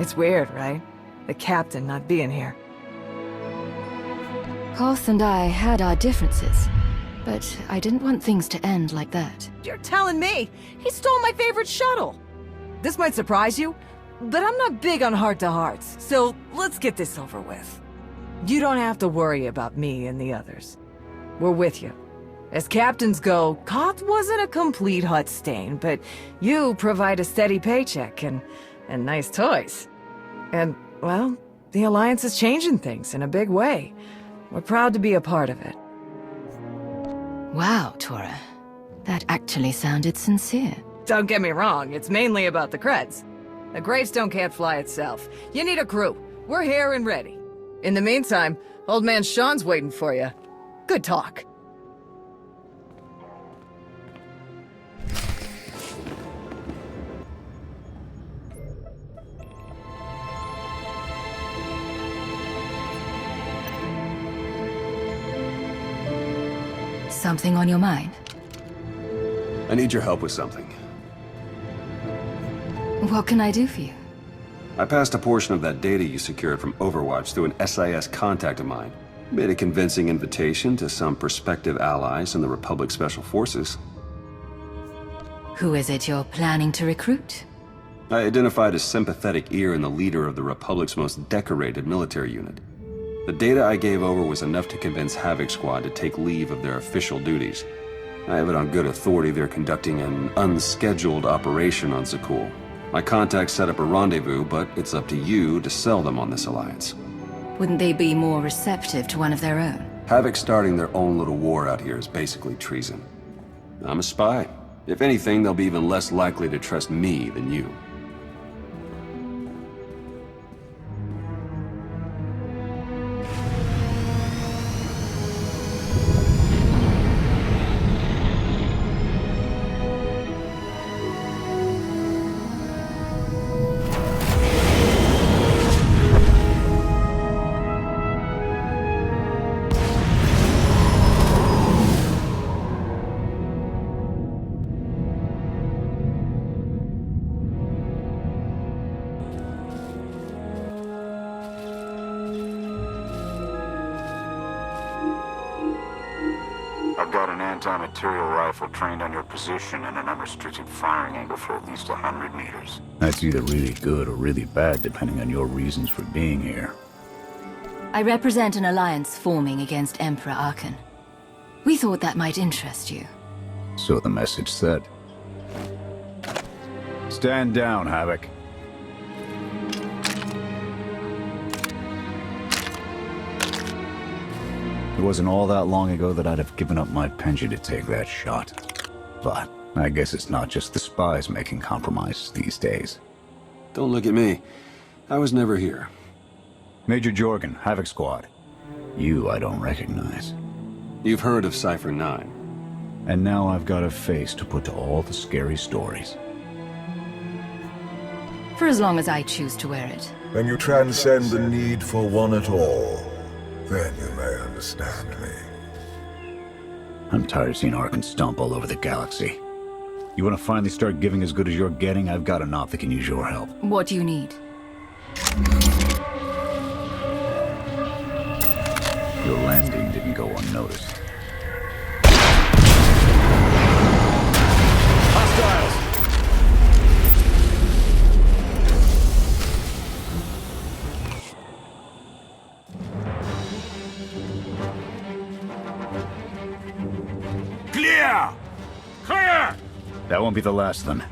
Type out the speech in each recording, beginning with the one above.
It's weird, right? The captain not being here. Koth and I had our differences, but I didn't want things to end like that. You're telling me he stole my favorite shuttle? This might surprise you, but I'm not big on heart-to-hearts, so let's get this over with. You don't have to worry about me and the others. We're with you. As captains go, Koth wasn't a complete Hutt stain, but you provide a steady paycheck and nice toys. And, well, the Alliance is changing things in a big way. We're proud to be a part of it. Wow, Tora. That actually sounded sincere. Don't get me wrong, it's mainly about the creds. A gravestone can't fly itself. You need a crew. We're here and ready. In the meantime, old man Sean's waiting for you. Good talk. Something on your mind? I need your help with something. What can I do for you? I passed a portion of that data you secured from Overwatch through an SIS contact of mine. Made a convincing invitation to some prospective allies in the Republic Special Forces. Who is it you're planning to recruit? I identified a sympathetic ear in the leader of the Republic's most decorated military unit. The data I gave over was enough to convince Havoc Squad to take leave of their official duties. I have it on good authority they're conducting an unscheduled operation on Zakul. My contacts set up a rendezvous, but it's up to you to sell them on this alliance. Wouldn't they be more receptive to one of their own? Havoc starting their own little war out here is basically treason. I'm a spy. If anything, they'll be even less likely to trust me than you. I've got an anti-material rifle trained on your position and an unrestricted firing angle for at least 100 meters. That's either really good or really bad, depending on your reasons for being here. I represent an alliance forming against Emperor Arkan. We thought that might interest you. So the message said. Stand down, Havoc. It wasn't all that long ago that I'd have given up my pension to take that shot. But I guess it's not just the spies making compromises these days. Don't look at me. I was never here. Major Jorgen, Havoc Squad. You I don't recognize. You've heard of Cypher 9. And now I've got a face to put to all the scary stories. For as long as I choose to wear it. When you transcend the need for one at all, then you may understand me. I'm tired of seeing Arkan stomp all over the galaxy. You want to finally start giving as good as you're getting? I've got an op that can use your help. What do you need? Your landing didn't go unnoticed. Hostiles! Clear! Clear! That won't be the last of them.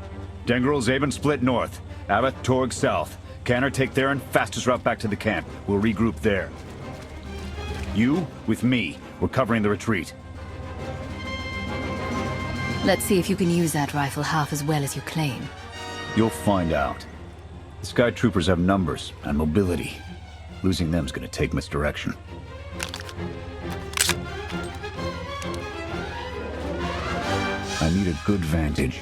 Dengril, Zaben split north. Abath, Torg south. Canner take Theron, fastest route back to the camp. We'll regroup there. You, with me, we're covering the retreat. Let's see if you can use that rifle half as well as you claim. You'll find out. The Sky Troopers have numbers and mobility. Losing them's gonna take misdirection. I need a good vantage.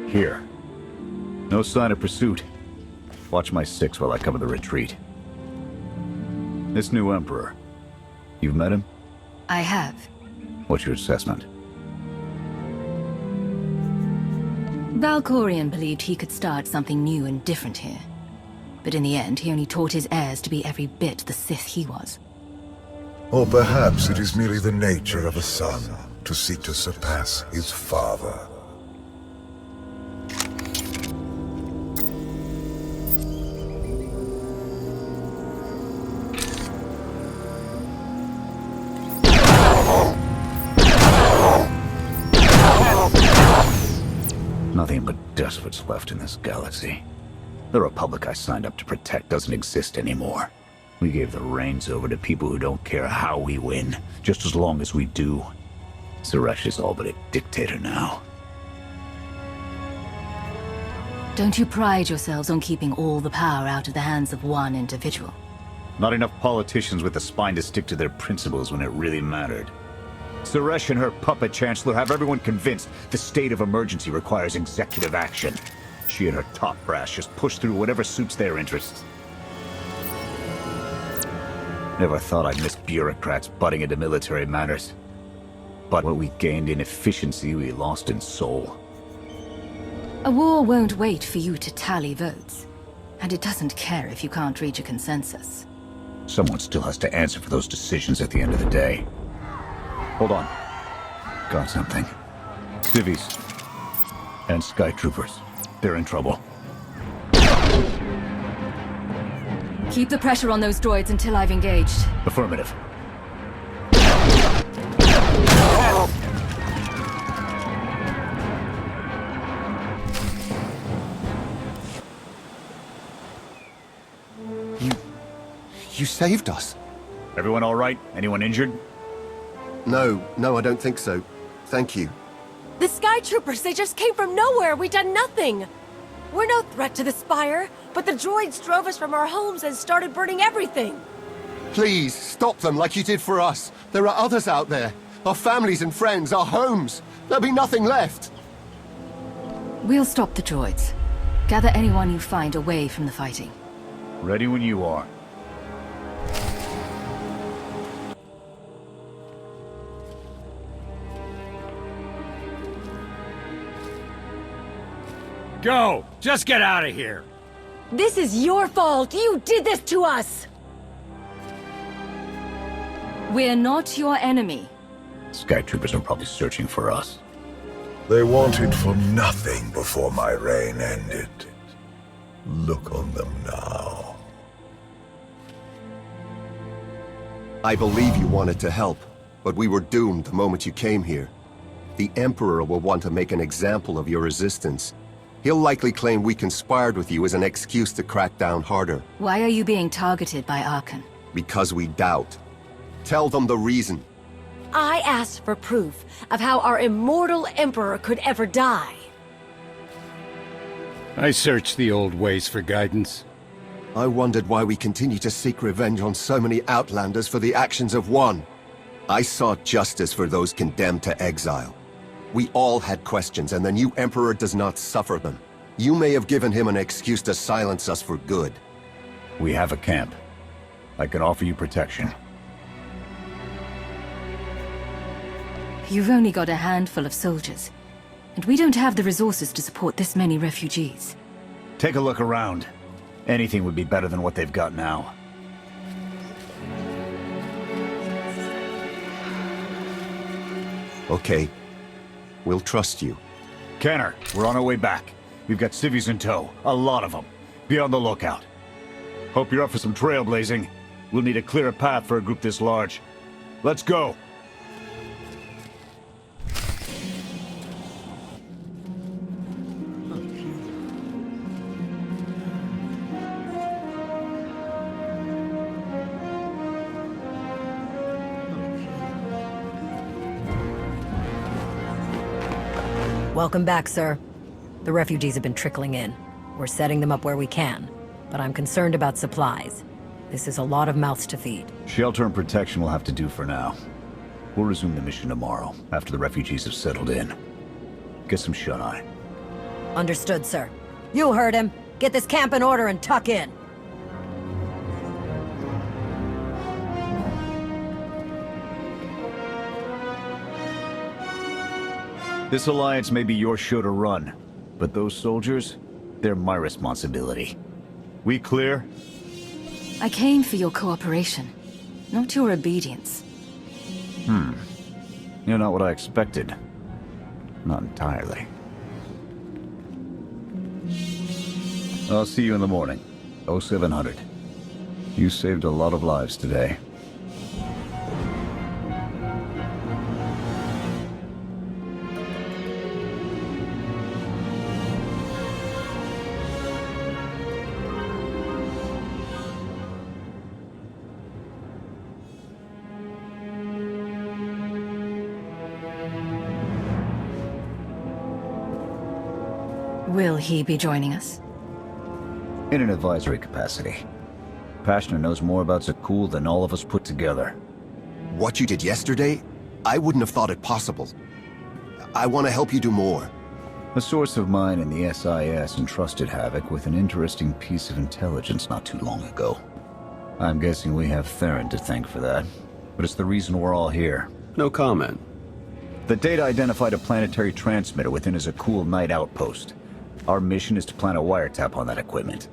Here. No sign of pursuit. Watch my six while I cover the retreat. This new Emperor. You've met him? I have. What's your assessment? Valkorion believed he could start something new and different here. But in the end, he only taught his heirs to be every bit the Sith he was. Or perhaps it is merely the nature of a son to seek to surpass his father. Nothing but despots left in this galaxy. The Republic I signed up to protect doesn't exist anymore. We gave the reins over to people who don't care how we win, just as long as we do. Suresh is all but a dictator now. Don't you pride yourselves on keeping all the power out of the hands of one individual? Not enough politicians with the spine to stick to their principles when it really mattered. Suresh and her puppet chancellor have everyone convinced the state of emergency requires executive action. She and her top brass just push through whatever suits their interests. Never thought I'd miss bureaucrats butting into military matters. But what we gained in efficiency, we lost in soul. A war won't wait for you to tally votes. And it doesn't care if you can't reach a consensus. Someone still has to answer for those decisions at the end of the day. Hold on. Got something. Civvies. And Sky Troopers. They're in trouble. Keep the pressure on those droids until I've engaged. Affirmative. You saved us. Everyone all right? Anyone injured? No, I don't think so. Thank you. The Sky Troopers, they just came from nowhere. We done nothing. We're no threat to the Spire, but the droids drove us from our homes and started burning everything. Please, stop them like you did for us. There are others out there. Our families and friends, our homes. There'll be nothing left. We'll stop the droids. Gather anyone you find away from the fighting. Ready when you are. Go! Just get out of here! This is your fault. You did this to us. We're not your enemy. Sky Troopers are probably searching for us. They wanted for nothing before my reign ended. Look on them now. I believe you wanted to help, but we were doomed the moment you came here. The Emperor will want to make an example of your resistance. He'll likely claim we conspired with you as an excuse to crack down harder. Why are you being targeted by Archon? Because we doubt. Tell them the reason. I asked for proof of how our immortal Emperor could ever die. I searched the old ways for guidance. I wondered why we continue to seek revenge on so many Outlanders for the actions of one. I sought justice for those condemned to exile. We all had questions, and the new Emperor does not suffer them. You may have given him an excuse to silence us for good. We have a camp. I can offer you protection. You've only got a handful of soldiers, and we don't have the resources to support this many refugees. Take a look around. Anything would be better than what they've got now. Okay. We'll trust you. Kenner, we're on our way back. We've got civvies in tow. A lot of them. Be on the lookout. Hope you're up for some trailblazing. We'll need a clearer path for a group this large. Let's go! Welcome back, sir. The refugees have been trickling in. We're setting them up where we can, but I'm concerned about supplies. This is a lot of mouths to feed. Shelter and protection will have to do for now. We'll resume the mission tomorrow, after the refugees have settled in. Get some shut-eye. Understood, sir. You heard him. Get this camp in order and tuck in. This alliance may be your show to run, but those soldiers, they're my responsibility. We clear? I came for your cooperation, not your obedience. You're not what I expected. Not entirely. I'll see you in the morning. 0700. You saved a lot of lives today. Will he be joining us? In an advisory capacity. Patriot knows more about Zakul than all of us put together. What you did yesterday, I wouldn't have thought it possible. I want to help you do more. A source of mine in the SIS entrusted Havoc with an interesting piece of intelligence not too long ago. I'm guessing we have Theron to thank for that, but it's the reason we're all here. No comment. The data identified a planetary transmitter within a Zakul night outpost. Our mission is to plant a wiretap on that equipment.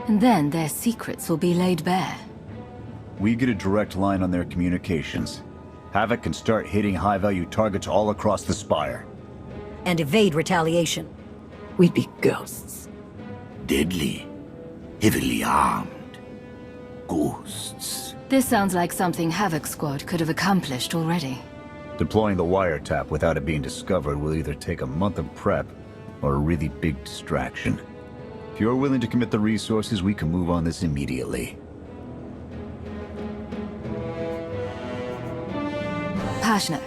And then their secrets will be laid bare. We get a direct line on their communications. Havoc can start hitting high-value targets all across the Spire. And evade retaliation. We'd be ghosts. Deadly. Heavily armed. Ghosts. This sounds like something Havoc Squad could have accomplished already. Deploying the wiretap without it being discovered will either take a month of prep or a really big distraction. If you're willing to commit the resources, we can move on this immediately. Passionate,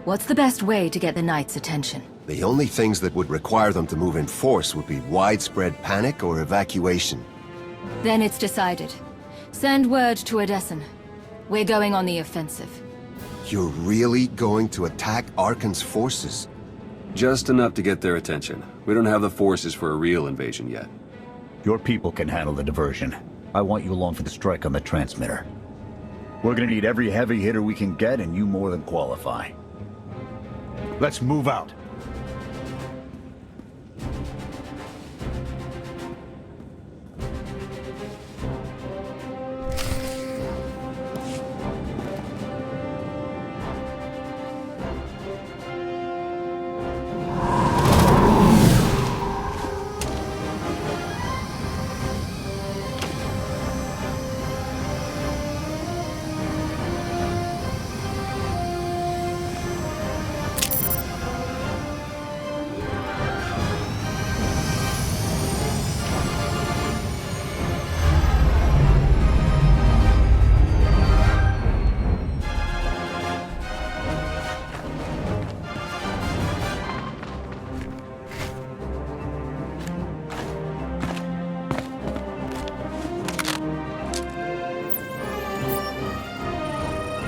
what's the best way to get the Knight's attention? The only things that would require them to move in force would be widespread panic or evacuation. Then it's decided. Send word to Odessen. We're going on the offensive. You're really going to attack Arkan's forces? Just enough to get their attention. We don't have the forces for a real invasion yet. Your people can handle the diversion. I want you along for the strike on the transmitter. We're gonna need every heavy hitter we can get, and you more than qualify. Let's move out.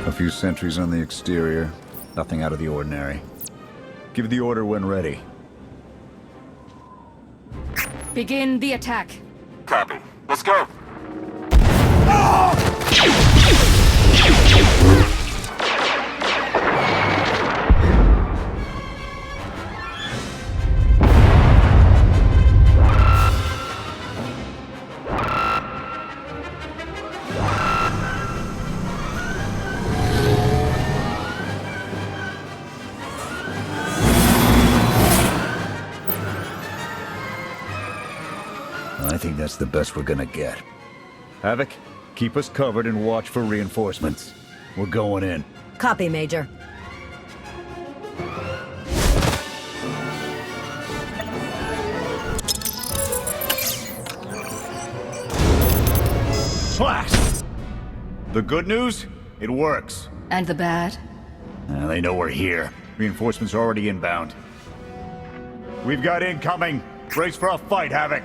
A few sentries on the exterior. Nothing out of the ordinary. Give the order when ready. Begin the attack. Copy. Let's go. I think that's the best we're gonna get. Havoc, keep us covered and watch for reinforcements. We're going in. Copy, Major. Blast! The good news? It works. And the bad? They know we're here. Reinforcements are already inbound. We've got incoming. Brace for a fight, Havoc.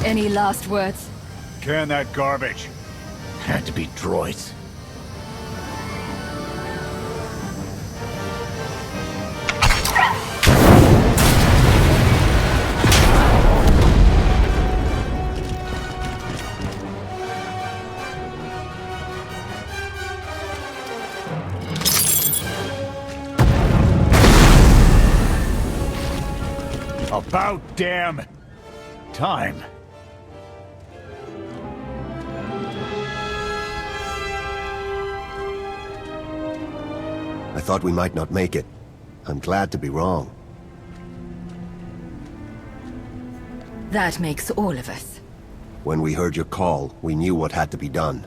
Any last words? Can that garbage. Had to be droids. About damn time. I thought we might not make it. I'm glad to be wrong. That makes all of us. When we heard your call, we knew what had to be done.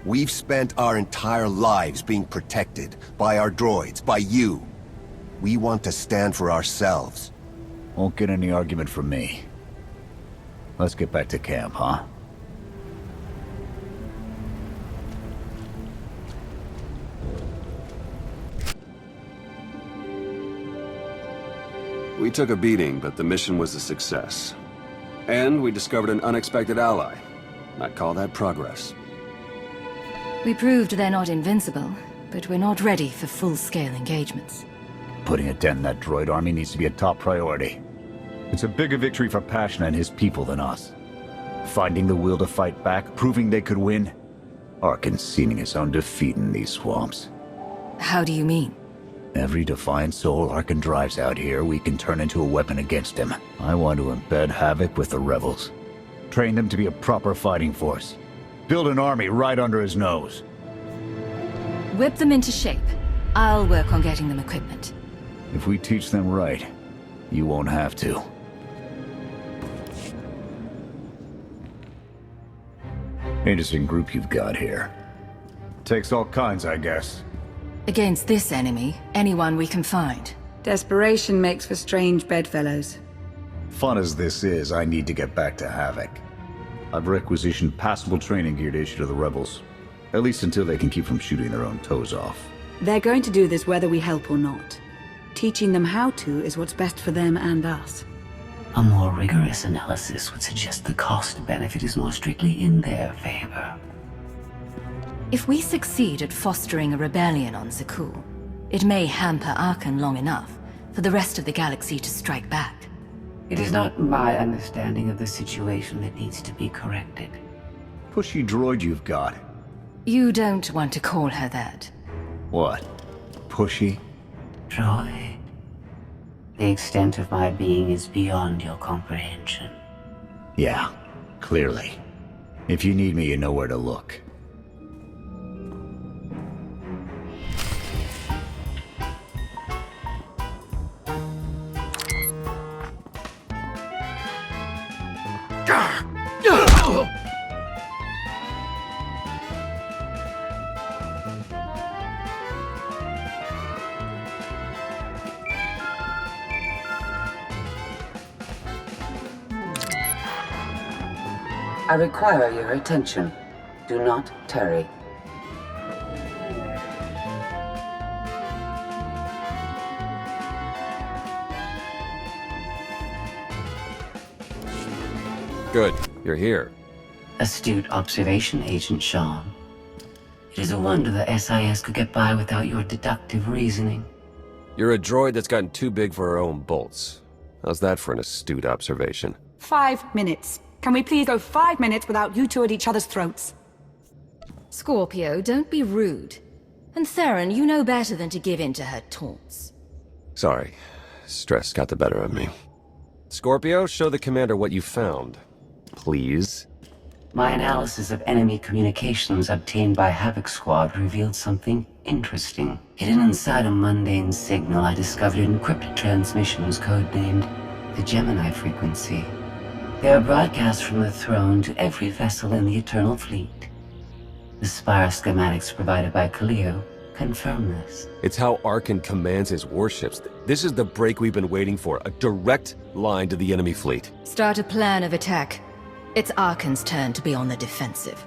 We've spent our entire lives being protected by our droids, by you. We want to stand for ourselves. Won't get any argument from me. Let's get back to camp, huh? We took a beating, but the mission was a success. And we discovered an unexpected ally. I'd call that progress. We proved they're not invincible, but we're not ready for full-scale engagements. Putting a dent in that droid army needs to be a top priority. It's a bigger victory for Passion and his people than us. Finding the will to fight back, proving they could win, or conceding his own defeat in these swamps. How do you mean? Every defiant soul Arkan drives out here, we can turn into a weapon against him. I want to embed Havoc with the rebels. Train them to be a proper fighting force. Build an army right under his nose. Whip them into shape. I'll work on getting them equipment. If we teach them right, you won't have to. Interesting group you've got here. Takes all kinds, I guess. Against this enemy, anyone we can find. Desperation makes for strange bedfellows. Fun as this is, I need to get back to Havoc. I've requisitioned passable training gear to issue to the rebels. At least until they can keep from shooting their own toes off. They're going to do this whether we help or not. Teaching them how to is what's best for them and us. A more rigorous analysis would suggest the cost-benefit is more strictly in their favor. If we succeed at fostering a rebellion on Zakuul, it may hamper Arkan long enough for the rest of the galaxy to strike back. It is not my understanding of the situation that needs to be corrected. Pushy droid you've got. You don't want to call her that. What? Pushy? Droid. The extent of my being is beyond your comprehension. Yeah, clearly. If you need me, you know where to look. I require your attention. Do not tarry. Good, you're here. Astute observation, Agent Shawn. It is a wonder the SIS could get by without your deductive reasoning. You're a droid that's gotten too big for her own bolts. How's that for an astute observation? 5 minutes. Can we please go 5 minutes without you two at each other's throats? Scorpio, don't be rude. And Theron, you know better than to give in to her taunts. Sorry, stress got the better of me. Scorpio, show the commander what you found. Please. My analysis of enemy communications obtained by Havoc Squad revealed something interesting. Hidden inside a mundane signal, I discovered encrypted transmissions codenamed the Gemini frequency. They are broadcast from the throne to every vessel in the Eternal Fleet. The Spire schematics provided by Kaleo confirm this. It's how Arkan commands his warships. This is the break we've been waiting for, a direct line to the enemy fleet. Start a plan of attack. It's Arkan's turn to be on the defensive.